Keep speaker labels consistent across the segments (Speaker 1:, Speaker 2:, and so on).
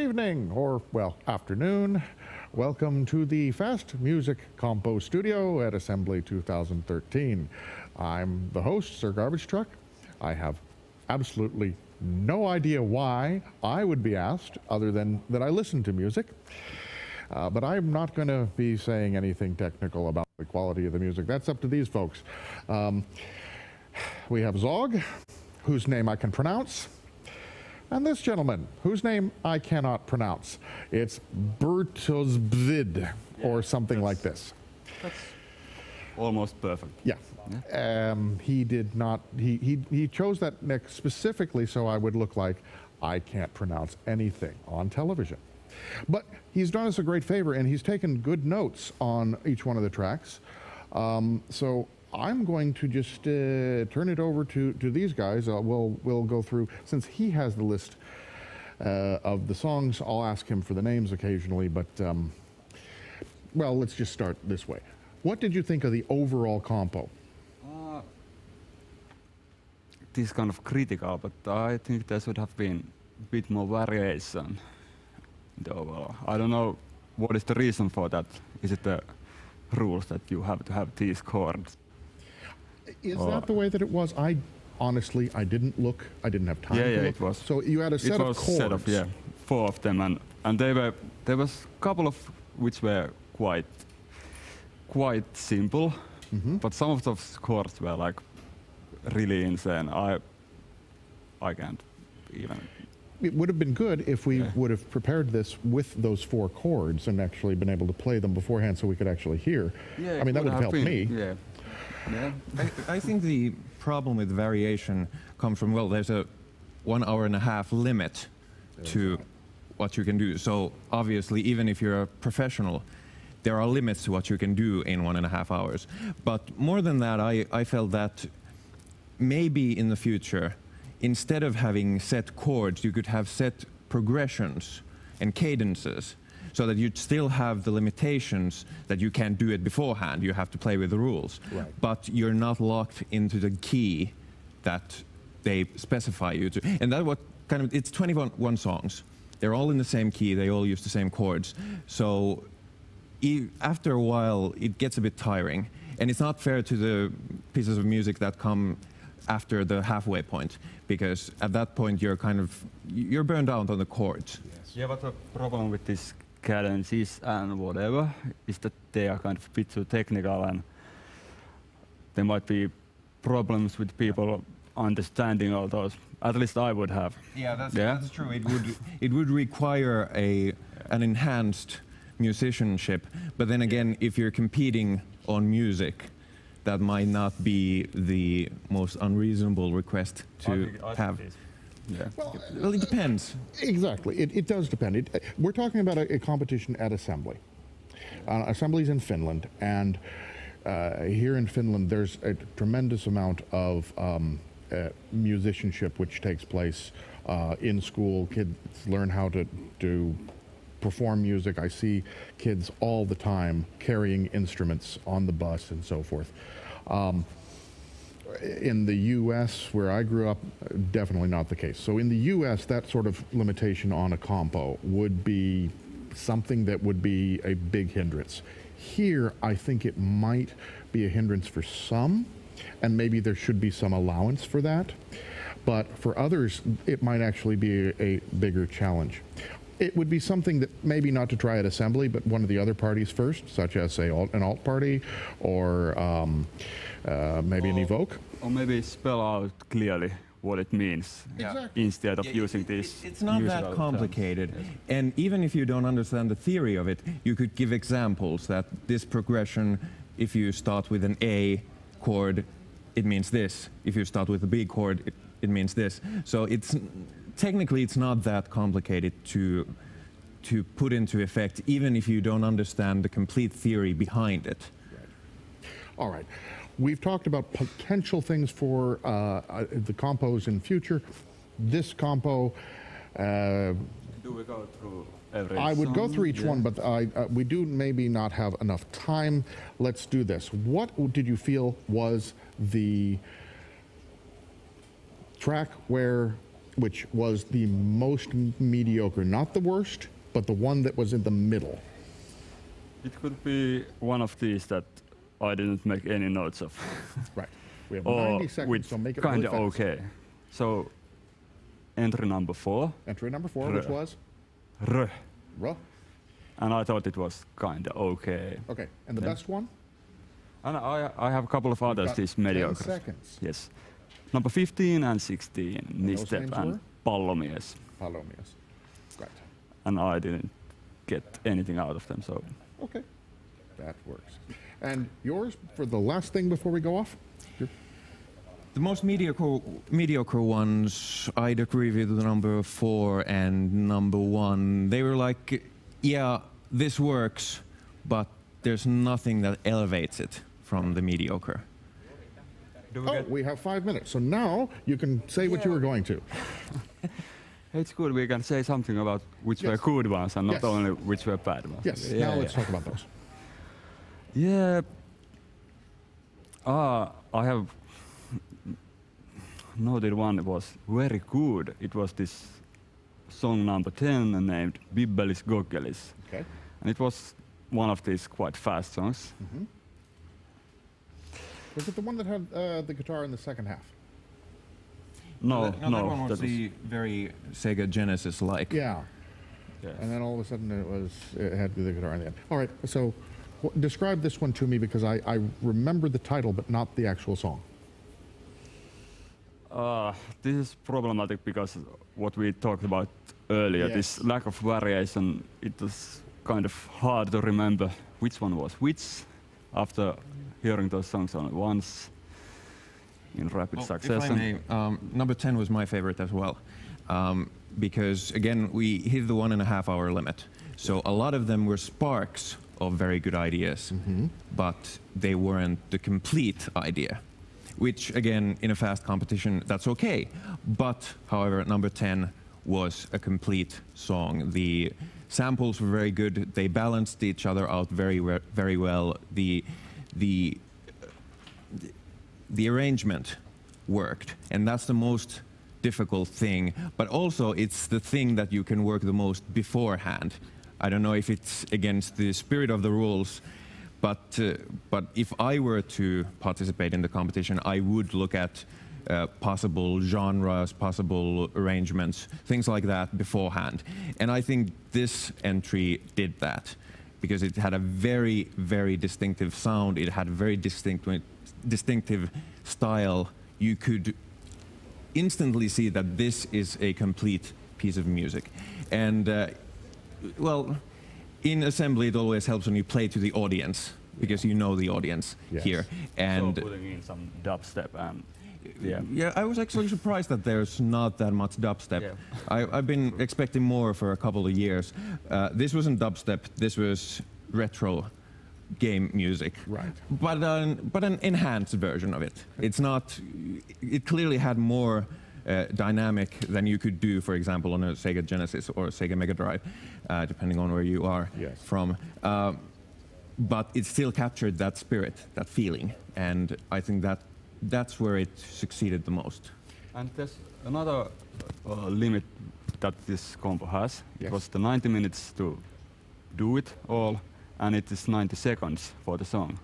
Speaker 1: evening, or, well, afternoon. Welcome to the Fast Music Compo Studio at Assembly 2013. I'm the host, Sir Garbage Truck. I have absolutely no idea why I would be asked, other than that I listen to music. But I'm not going to be saying anything technical about the quality of the music. That's up to these folks. We have Zog, whose name I can pronounce, and this gentleman, whose name I cannot pronounce. It's Bertosbvid, or something like this.
Speaker 2: That's almost perfect.
Speaker 1: Yeah. He did not, he chose that neck specifically so I would look like I can't pronounce anything on television. But he's done us a great favor, and he's taken good notes on each one of the tracks. So I'm going to just turn it over to these guys. We'll go through, since he has the list of the songs, I'll ask him for the names occasionally, but well, let's just start this way. What did you think of the overall compo?
Speaker 2: It is kind of critical, but I think there should have been a bit more variation in the overall. I don't know what is the reason for that. Is it the rules that you have to have these chords?
Speaker 1: Is that the way that it was? I honestly, I didn't look. I didn't have time to look.
Speaker 2: It was.
Speaker 1: So you had a set of chords.
Speaker 2: Set of, 4 of them, and there was a couple of which were quite simple, but some of those chords were like really insane. I can't even.
Speaker 1: It would have been good if we would have prepared this with those 4 chords and actually been able to play them beforehand so we could actually hear.
Speaker 2: Yeah,
Speaker 1: I mean, that would have helped me.
Speaker 2: Yeah.
Speaker 3: I think the problem with variation comes from, well, there's a 1.5 hour limit to what you can do. So obviously, even if you're a professional, there are limits to what you can do in 1.5 hours. But more than that, I felt that maybe in the future, instead of having set chords, you could have set progressions and cadences, so that you'd still have the limitations that you can't do it beforehand. You have to play with the rules.
Speaker 1: Right.
Speaker 3: But you're not locked into the key that they specify you to. And that what kind of, it's 21 songs. They're all in the same key. They all use the same chords. So after a while, it gets a bit tiring. And it's not fair to the pieces of music that come after the halfway point, because at that point you're burned out on the chords.
Speaker 2: Yes. Yeah, but the problem with this cadences and whatever is that they are kind of a bit too technical, and there might be problems with people understanding all those. At least I would have.
Speaker 3: Yeah, that's true. It would require an enhanced musicianship, but then again, if you're competing on music, that might not be the most unreasonable request to have.
Speaker 2: Yeah.
Speaker 3: Well, it depends.
Speaker 1: Exactly. It does depend. We're talking about a competition at Assembly. Assembly's in Finland, and here in Finland there's a tremendous amount of musicianship which takes place in school. Kids learn how to perform music. I see kids all the time carrying instruments on the bus and so forth. In the U.S., where I grew up, definitely not the case. So in the U.S., that sort of limitation on a compo would be something that would be a big hindrance. Here, I think it might be a hindrance for some, and maybe there should be some allowance for that. But for others, it might actually be a bigger challenge. It would be something that maybe not to try at Assembly, but one of the other parties first, such as, say, an alt party, or maybe an Evoke.
Speaker 2: Or maybe spell out clearly what it means, instead of using this.
Speaker 3: It's not that complicated. Yes. And even if you don't understand the theory of it, you could give examples that this progression, if you start with an A chord, it means this. If you start with a B chord, it means this. So technically, it's not that complicated to put into effect, even if you don't understand the complete theory behind it.
Speaker 1: Right. All right. We've talked about potential things for the compos in future. This compo...
Speaker 2: do we go through every
Speaker 1: I would
Speaker 2: song?
Speaker 1: Go through each one, but we do maybe not have enough time. Let's do this. What did you feel was the track where which was the most mediocre, not the worst, but the one that was in the middle?
Speaker 2: It could be one of these that I didn't make any notes of.
Speaker 1: Right. We have
Speaker 2: Or
Speaker 1: 90 seconds,
Speaker 2: with
Speaker 1: so make it
Speaker 2: kind
Speaker 1: really
Speaker 2: of
Speaker 1: fast.
Speaker 2: okay. So entry number 4,
Speaker 1: Entry number 4, which was?
Speaker 2: R,
Speaker 1: Ruh.
Speaker 2: and I thought it was kind of okay.
Speaker 1: Okay, and the
Speaker 2: Yeah.
Speaker 1: best one?
Speaker 2: And I have a couple of others,
Speaker 1: Got
Speaker 2: these
Speaker 1: 10
Speaker 2: mediocre.
Speaker 1: seconds.
Speaker 2: Yes. Number 15 and 16,
Speaker 1: those
Speaker 2: Misstep
Speaker 1: names
Speaker 2: and
Speaker 1: were?
Speaker 2: Pallomies.
Speaker 1: Palomias. Right.
Speaker 2: And I didn't get anything out of them, so
Speaker 1: Okay, that works. And yours for the last thing before we go off?
Speaker 3: The most mediocre ones, I'd agree with the number 4 and number 1. They were like, yeah, this works, but there's nothing that elevates it from the mediocre.
Speaker 1: Oh, we have 5 minutes, so now you can say what you were going to.
Speaker 2: it's good. We can say something about which were
Speaker 1: Yes.
Speaker 2: good ones and not
Speaker 1: Yes.
Speaker 2: only which were bad ones.
Speaker 1: Yes,
Speaker 2: Yeah,
Speaker 1: now let's
Speaker 2: yeah.
Speaker 1: talk about those.
Speaker 2: Yeah. I have noted one that was very good. It was this song number 10 named Bibbelis Goggelis.
Speaker 1: Okay.
Speaker 2: And it was one of these quite fast songs.
Speaker 1: Was it the one that had the guitar in the second half?
Speaker 2: No,
Speaker 3: that one was
Speaker 2: that
Speaker 3: the very Sega Genesis-like.
Speaker 1: Yeah.
Speaker 2: yeah.
Speaker 1: And then all of a sudden it had the guitar in the end. All right, so describe this one to me because I remember the title but not the actual song.
Speaker 2: This is problematic because what we talked about earlier,
Speaker 1: Yes.
Speaker 2: this lack of variation, it was kind of hard to remember which one was which after hearing those songs only once in rapid
Speaker 3: Well,
Speaker 2: succession.
Speaker 3: if I may, number 10 was my favorite as well, because again, we hit the 1.5 hour limit. So a lot of them were sparks of very good ideas, but they weren't the complete idea, which again, in a fast competition, that's okay. But however, number 10 was a complete song. The samples were very good. They balanced each other out very well. The arrangement worked, and that's the most difficult thing, but also it's the thing that you can work the most beforehand. I don't know if it's against the spirit of the rules, but if I were to participate in the competition, I would look at possible genres, possible arrangements, things like that beforehand. And I think this entry did that, because it had a very, very distinctive sound. It had a very distinctive style. You could instantly see that this is a complete piece of music. And well, in assembly it always helps when you play to the audience, because you know the audience
Speaker 1: Yes.
Speaker 3: here. And
Speaker 2: so putting in some dubstep and
Speaker 3: yeah, I was actually surprised that there's not that much dubstep.
Speaker 2: Yeah.
Speaker 3: I've been expecting more for a couple of years. This wasn't dubstep, this was retro game music.
Speaker 1: Right.
Speaker 3: But an enhanced version of it. It's not, it clearly had more dynamic than you could do, for example, on a Sega Genesis or a Sega Mega Drive, depending on where you are
Speaker 1: Yes.
Speaker 3: from. But it still captured that spirit, that feeling, and I think that's where it succeeded the most.
Speaker 2: And there's another limit that this compo has.
Speaker 1: Yes.
Speaker 2: It was the 90 minutes to do it all, and it is 90 seconds for the song.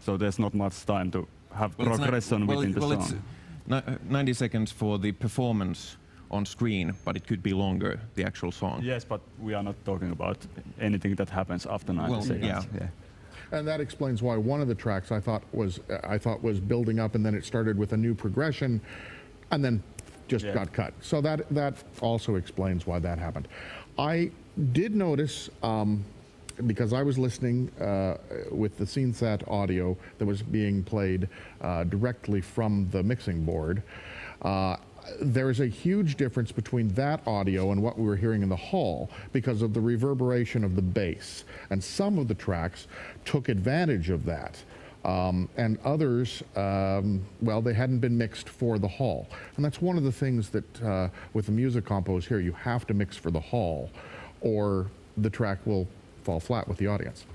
Speaker 2: So there's not much time to have progression within the song.
Speaker 3: It's 90 seconds for the performance on screen, but it could be longer, the actual song.
Speaker 2: Yes, but we are not talking about anything that happens after 90
Speaker 3: Well,
Speaker 2: seconds.
Speaker 3: yeah.
Speaker 1: And that explains why one of the tracks I thought was building up, and then it started with a new progression, and then just got cut. So that also explains why that happened. I did notice, because I was listening with the SceneSat audio that was being played directly from the mixing board, there is a huge difference between that audio and what we were hearing in the hall because of the reverberation of the bass. And some of the tracks took advantage of that. And others, well, they hadn't been mixed for the hall. And that's one of the things that with the music compos here, you have to mix for the hall or the track will fall flat with the audience.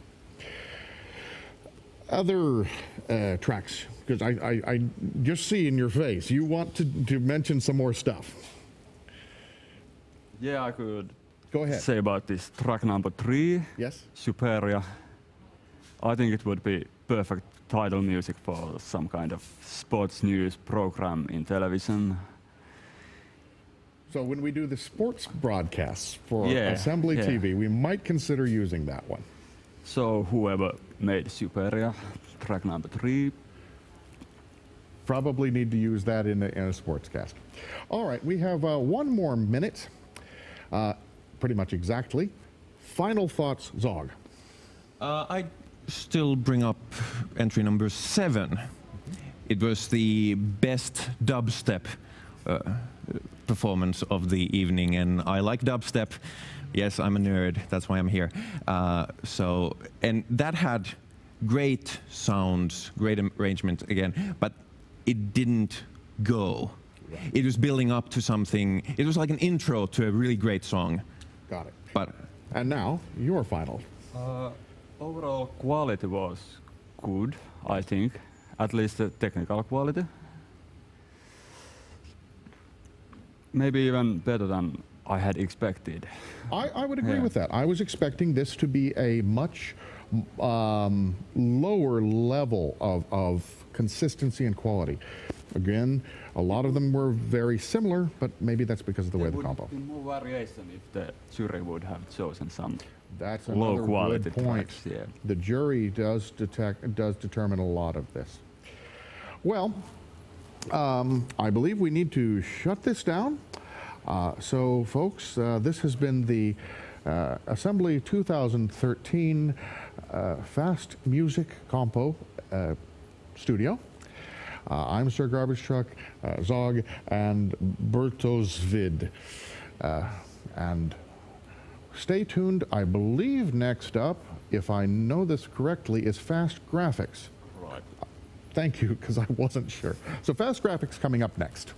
Speaker 1: Other tracks, because I just see in your face, you want to mention some more stuff.
Speaker 2: Yeah, I could
Speaker 1: Go ahead.
Speaker 2: say about this track number 3,
Speaker 1: Yes?
Speaker 2: Superia. I think it would be perfect title music for some kind of sports news program in television.
Speaker 1: So when we do the sports broadcasts for
Speaker 2: Yeah,
Speaker 1: Assembly
Speaker 2: yeah.
Speaker 1: TV, we might consider using that one.
Speaker 2: So whoever made Superia, track number 3.
Speaker 1: Probably need to use that in a sportscast. All right, we have one more minute, pretty much exactly. Final thoughts, Zog.
Speaker 3: I still bring up entry number 7. It was the best dubstep performance of the evening, and I like dubstep. Yes, I'm a nerd. That's why I'm here. And that had great sounds, great arrangement again, but it didn't go.
Speaker 1: Right.
Speaker 3: It was building up to something. It was like an intro to a really great song.
Speaker 1: Got it.
Speaker 3: But
Speaker 1: And now, your final.
Speaker 2: Overall quality was good, I think. At least the technical quality. Maybe even better than I had expected.
Speaker 1: I would agree
Speaker 2: Yeah.
Speaker 1: with that. I was expecting this to be a much lower level of consistency and quality. Again, a lot of them were very similar, but maybe that's because of the way the compo.
Speaker 2: There would be more variation if the jury would have chosen some
Speaker 1: That's
Speaker 2: low
Speaker 1: another
Speaker 2: quality
Speaker 1: good point.
Speaker 2: tracks. Yeah.
Speaker 1: The jury does determine a lot of this. Well, I believe we need to shut this down. So, folks, this has been the Assembly 2013 Fast Music Compo Studio. I'm Sir Garbage Truck, Zog, and Bertosvid. And stay tuned. I believe next up, if I know this correctly, is Fast Graphics.
Speaker 2: Right.
Speaker 1: Thank you, because I wasn't sure. So Fast Graphics coming up next.